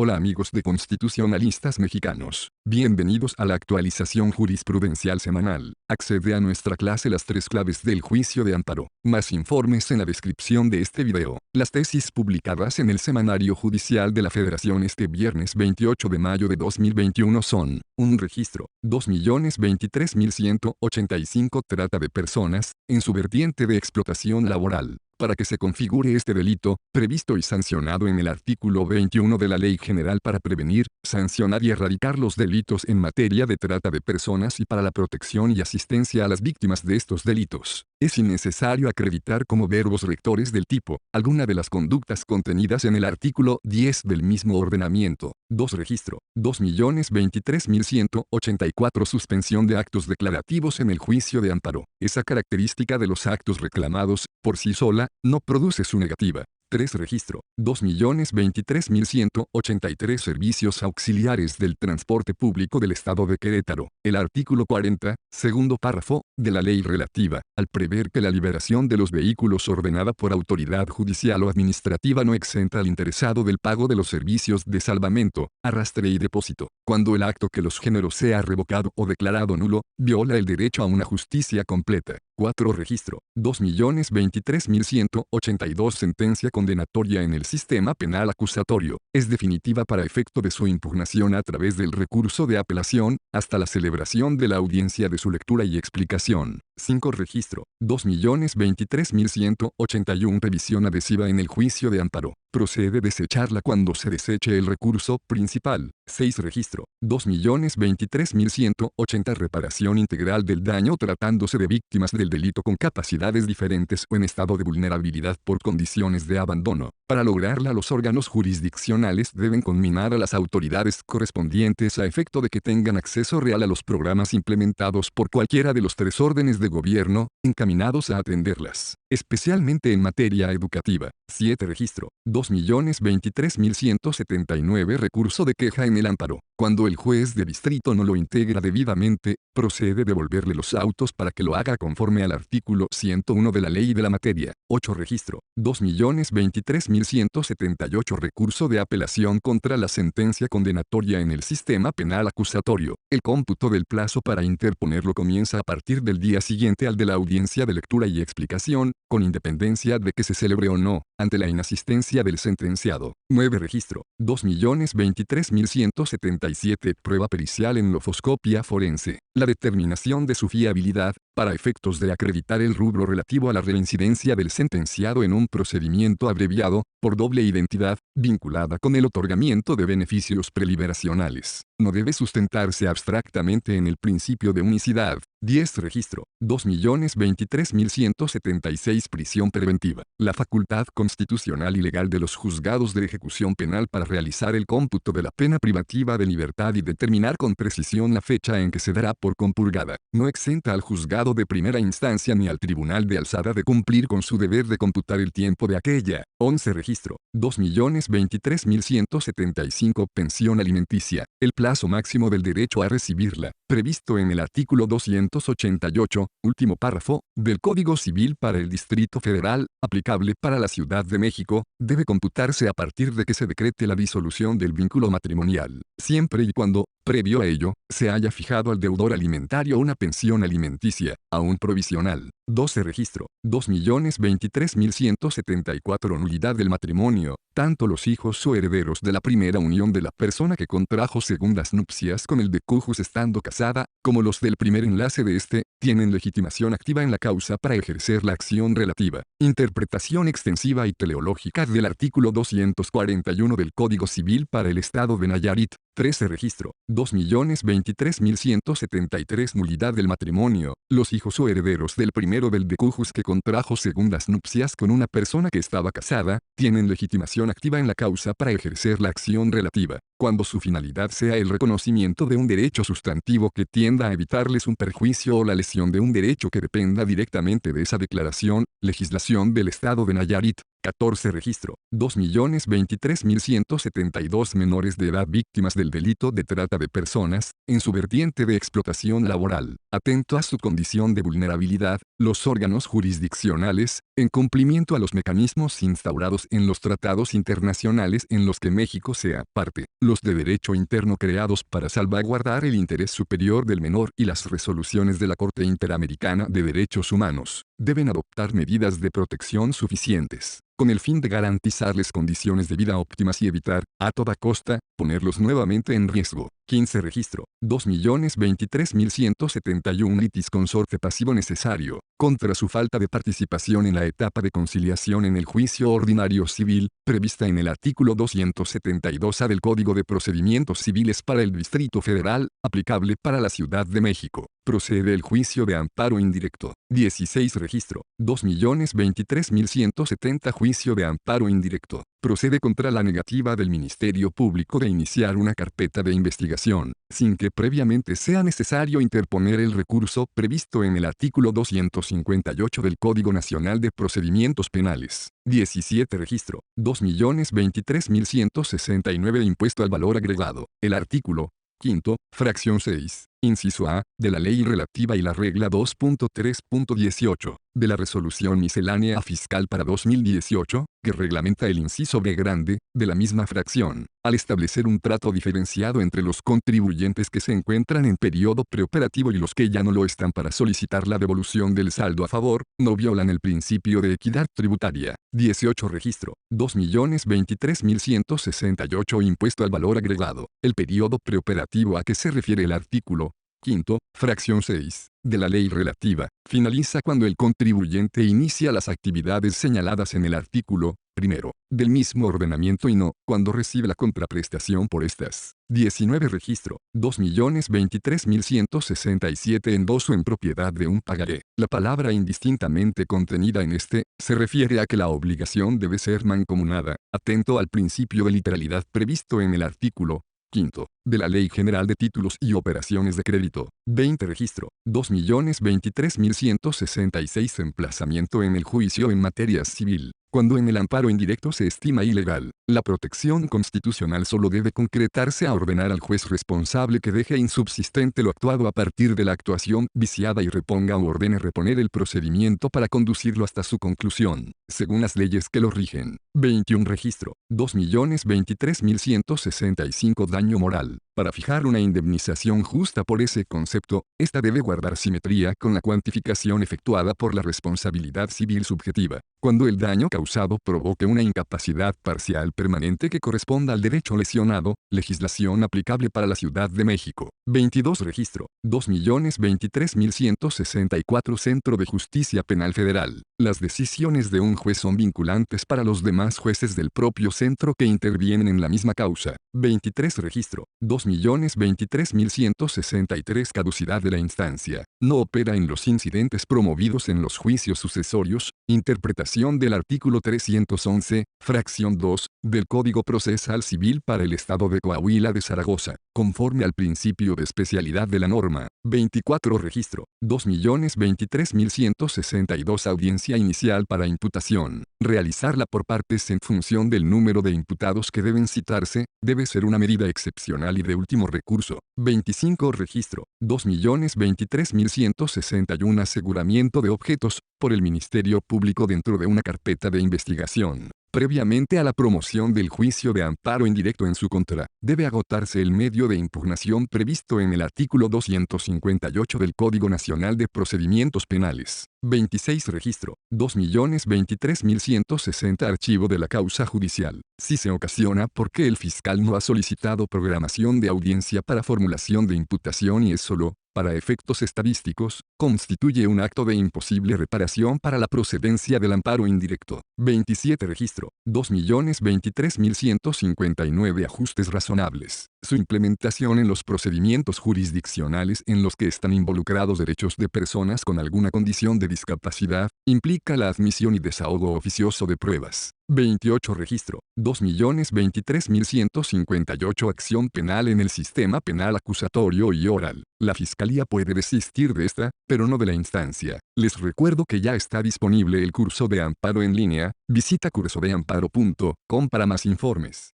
Hola amigos de constitucionalistas mexicanos, bienvenidos a la actualización jurisprudencial semanal. Accede a nuestra clase Las tres claves del juicio de amparo. Más informes en la descripción de este video. Las tesis publicadas en el Semanario Judicial de la Federación este viernes 28 de mayo de 2021 son: un registro, 2.023.185 trata de personas, en su vertiente de explotación laboral. Para que se configure este delito, previsto y sancionado en el artículo 21 de la Ley General para prevenir, sancionar y erradicar los delitos en materia de trata de personas y para la protección y asistencia a las víctimas de estos delitos, es innecesario acreditar como verbos rectores del tipo alguna de las conductas contenidas en el artículo 10 del mismo ordenamiento. 2. Registro, 2.023.184 suspensión de actos declarativos en el juicio de amparo. Esa característica de los actos reclamados, por sí sola, no produce su negativa. 3. Registro, 2.023.183 servicios auxiliares del transporte público del Estado de Querétaro. El artículo 40, segundo párrafo, de la ley relativa, al prever que la liberación de los vehículos ordenada por autoridad judicial o administrativa no exenta al interesado del pago de los servicios de salvamento, arrastre y depósito, cuando el acto que los géneros sea revocado o declarado nulo, viola el derecho a una justicia completa. 4. Registro, 2.023.182 sentencia condenatoria en el sistema penal acusatorio, es definitiva para efecto de su impugnación a través del recurso de apelación, hasta la celebración de la audiencia de su lectura y explicación. 5. Registro, 2.023.181 revisión adhesiva en el juicio de amparo. Procede desecharla cuando se deseche el recurso principal. 6. Registro, 2.023.180 reparación integral del daño tratándose de víctimas del delito con capacidades diferentes o en estado de vulnerabilidad por condiciones de abandono. Para lograrla, los órganos jurisdiccionales deben conminar a las autoridades correspondientes a efecto de que tengan acceso real a los programas implementados por cualquiera de los tres órdenes de gobierno, encaminados a atenderlas, especialmente en materia educativa. 7. Registro, 2.023.179 recurso de queja en el amparo. Cuando el juez de distrito no lo integra debidamente, procede devolverle los autos para que lo haga conforme al artículo 101 de la ley de la materia. 8. Registro, 2.023.178 recurso de apelación contra la sentencia condenatoria en el sistema penal acusatorio. El cómputo del plazo para interponerlo comienza a partir del día siguiente al de la audiencia de lectura y explicación, con independencia de que se celebre o no, ante la inasistencia del sentenciado. 9. Registro, 2.023.177 prueba pericial en lofoscopia forense. La determinación de su fiabilidad, para efectos de acreditar el rubro relativo a la reincidencia del sentenciado en un procedimiento abreviado, por doble identidad, vinculada con el otorgamiento de beneficios preliberacionales, no debe sustentarse abstractamente en el principio de unicidad. 10. Registro, 2.023.176 prisión preventiva. La facultad constitucional y legal de los juzgados de ejecución penal para realizar el cómputo de la pena privativa de libertad y determinar con precisión la fecha en que se dará por compurgada, no exenta al juzgado de primera instancia ni al tribunal de alzada de cumplir con su deber de computar el tiempo de aquella. 11. Registro, 2.023.175 pensión alimenticia. El plazo máximo del derecho a recibirla, previsto en el artículo 288, último párrafo, del Código Civil para el Distrito Federal, aplicable para la Ciudad de México, debe computarse a partir de que se decrete la disolución del vínculo matrimonial, siempre y cuando, previo a ello, se haya fijado al deudor alimentario una pensión alimenticia, aún provisional. 12. Registro, 2.023.174 nulidad del matrimonio. Tanto los hijos o herederos de la primera unión de la persona que contrajo segundas nupcias con el decujus estando casada, como los del primer enlace de este, tienen legitimación activa en la causa para ejercer la acción relativa. Interpretación extensiva y teleológica del artículo 241 del Código Civil para el Estado de Nayarit. 13. Registro, 2.023.173 nulidad del matrimonio. Los hijos o herederos del primero del decujus que contrajo segundas nupcias con una persona que estaba casada, tienen legitimación activa en la causa para ejercer la acción relativa, cuando su finalidad sea el reconocimiento de un derecho sustantivo que tienda a evitarles un perjuicio o la lesión de un derecho que dependa directamente de esa declaración. Legislación del Estado de Nayarit. 14 registro, 2.023.172 menores de edad víctimas del delito de trata de personas, en su vertiente de explotación laboral. Atento a su condición de vulnerabilidad, los órganos jurisdiccionales, en cumplimiento a los mecanismos instaurados en los tratados internacionales en los que México sea parte, los de derecho interno creados para salvaguardar el interés superior del menor y las resoluciones de la Corte Interamericana de Derechos Humanos, deben adoptar medidas de protección suficientes, con el fin de garantizarles condiciones de vida óptimas y evitar, a toda costa, ponerlos nuevamente en riesgo. 15 registro, 2.023.171 litis consorte pasivo necesario, contra su falta de participación en la etapa de conciliación en el juicio ordinario civil, prevista en el artículo 272A del Código de Procedimientos Civiles para el Distrito Federal, aplicable para la Ciudad de México. Procede el juicio de amparo indirecto. 16 registro, 2.023.170 juicio de amparo indirecto. Procede contra la negativa del Ministerio Público de iniciar una carpeta de investigación, sin que previamente sea necesario interponer el recurso previsto en el artículo 258 del Código Nacional de Procedimientos Penales. 17 registro, 2.023.169 impuesto al valor agregado. El artículo quinto, fracción 6, inciso A, de la ley relativa y la regla 2.3.18, de la resolución miscelánea fiscal para 2018, que reglamenta el inciso B grande, de la misma fracción, al establecer un trato diferenciado entre los contribuyentes que se encuentran en periodo preoperativo y los que ya no lo están para solicitar la devolución del saldo a favor, no violan el principio de equidad tributaria. 18 registro, 2.023.168 impuesto al valor agregado. El periodo preoperativo a que se refiere el artículo quinto, fracción 6, de la ley relativa, finaliza cuando el contribuyente inicia las actividades señaladas en el artículo primero del mismo ordenamiento y no cuando recibe la contraprestación por estas. 19 registro, 2.023.167 endoso en propiedad de un pagaré. La palabra indistintamente contenida en este, se refiere a que la obligación debe ser mancomunada, atento al principio de literalidad previsto en el artículo quinto, de la Ley General de Títulos y Operaciones de Crédito. 20 registro, 2.023.166 emplazamiento en el juicio en materia civil. Cuando en el amparo indirecto se estima ilegal, la protección constitucional solo debe concretarse a ordenar al juez responsable que deje insubsistente lo actuado a partir de la actuación viciada y reponga o ordene reponer el procedimiento para conducirlo hasta su conclusión, según las leyes que lo rigen. 21 registro, 2.023.165 daño moral. Para fijar una indemnización justa por ese concepto, esta debe guardar simetría con la cuantificación efectuada por la responsabilidad civil subjetiva. Cuando el daño causado provoque una incapacidad parcial permanente que corresponda al derecho lesionado, legislación aplicable para la Ciudad de México. 22 registro, 2.023.164 Centro de Justicia Penal Federal. Las decisiones de un juez son vinculantes para los demás jueces del propio centro que intervienen en la misma causa. 23 registro, 2.023.163 Caducidad de la instancia. No opera en los incidentes promovidos en los juicios sucesorios. Interpretación del artículo 311, fracción 2, del Código Procesal Civil para el Estado de Coahuila de Zaragoza, conforme al principio de especialidad de la norma. 24 registro, 2.023.162 Audiencia inicial para imputación. Realizarla por partes en función del número de imputados que deben citarse, debe ser una medida excepcional y de último recurso. 25 registro, 2.023.161 Aseguramiento de objetos, por el Ministerio Público dentro de una carpeta de investigación. Previamente a la promoción del juicio de amparo indirecto en su contra, debe agotarse el medio de impugnación previsto en el artículo 258 del Código Nacional de Procedimientos Penales. 26 registro, 2.023.160 Archivo de la causa judicial. Si se ocasiona porque el fiscal no ha solicitado programación de audiencia para formulación de imputación y es solo, para efectos estadísticos, constituye un acto de imposible reparación para la procedencia del amparo indirecto. 27 registro, 2.023.159 Ajustes razonables. Su implementación en los procedimientos jurisdiccionales en los que están involucrados derechos de personas con alguna condición de discapacidad, implica la admisión y desahogo oficioso de pruebas, 28 registro, 2.023.158 acción penal en el sistema penal acusatorio y oral. La Fiscalía puede desistir de esta, pero no de la instancia. Les recuerdo que ya está disponible el curso de amparo en línea, visita cursodeamparo.com para más informes.